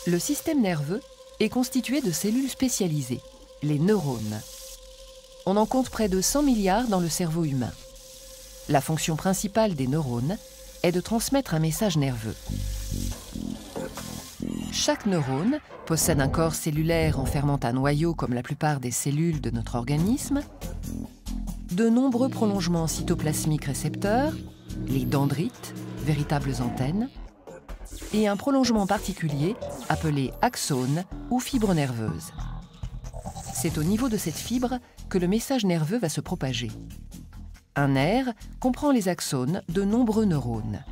Le système nerveux est constitué de cellules spécialisées, les neurones. On en compte près de 100 milliards dans le cerveau humain. La fonction principale des neurones est de transmettre un message nerveux. Chaque neurone possède un corps cellulaire enfermant un noyau comme la plupart des cellules de notre organisme, de nombreux prolongements cytoplasmiques récepteurs, les dendrites, véritables antennes, et un prolongement particulier appelé axone ou fibre nerveuse. C'est au niveau de cette fibre que le message nerveux va se propager. Un nerf comprend les axones de nombreux neurones.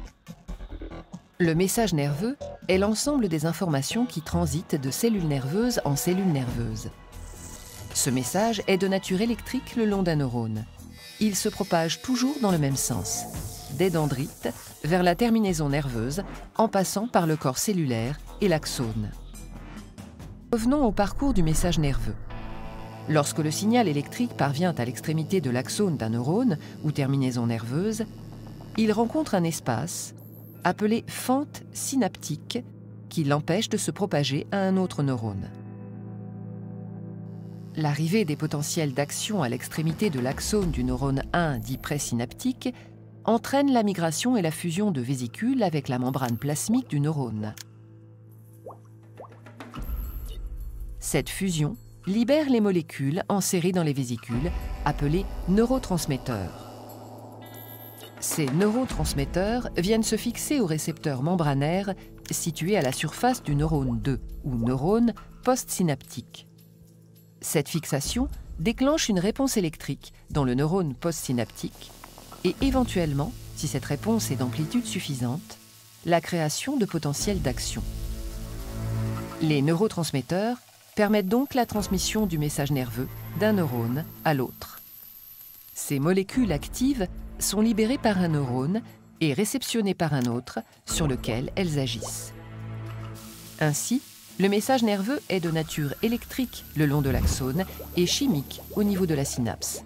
Le message nerveux est l'ensemble des informations qui transitent de cellules nerveuses en cellules nerveuses. Ce message est de nature électrique le long d'un neurone. Il se propage toujours dans le même sens, des dendrites vers la terminaison nerveuse en passant par le corps cellulaire et l'axone. Revenons au parcours du message nerveux. Lorsque le signal électrique parvient à l'extrémité de l'axone d'un neurone ou terminaison nerveuse, il rencontre un espace appelé fente synaptique qui l'empêche de se propager à un autre neurone. L'arrivée des potentiels d'action à l'extrémité de l'axone du neurone 1 dit présynaptique entraîne la migration et la fusion de vésicules avec la membrane plasmique du neurone. Cette fusion libère les molécules enserrées dans les vésicules, appelées neurotransmetteurs. Ces neurotransmetteurs viennent se fixer aux récepteurs membranaires situés à la surface du neurone 2 ou neurone postsynaptique. Cette fixation déclenche une réponse électrique dans le neurone postsynaptique et éventuellement, si cette réponse est d'amplitude suffisante, la création de potentiels d'action. Les neurotransmetteurs permettent donc la transmission du message nerveux d'un neurone à l'autre. Ces molécules actives sont libérées par un neurone et réceptionnées par un autre sur lequel elles agissent. Ainsi, le message nerveux est de nature électrique le long de l'axone et chimique au niveau de la synapse.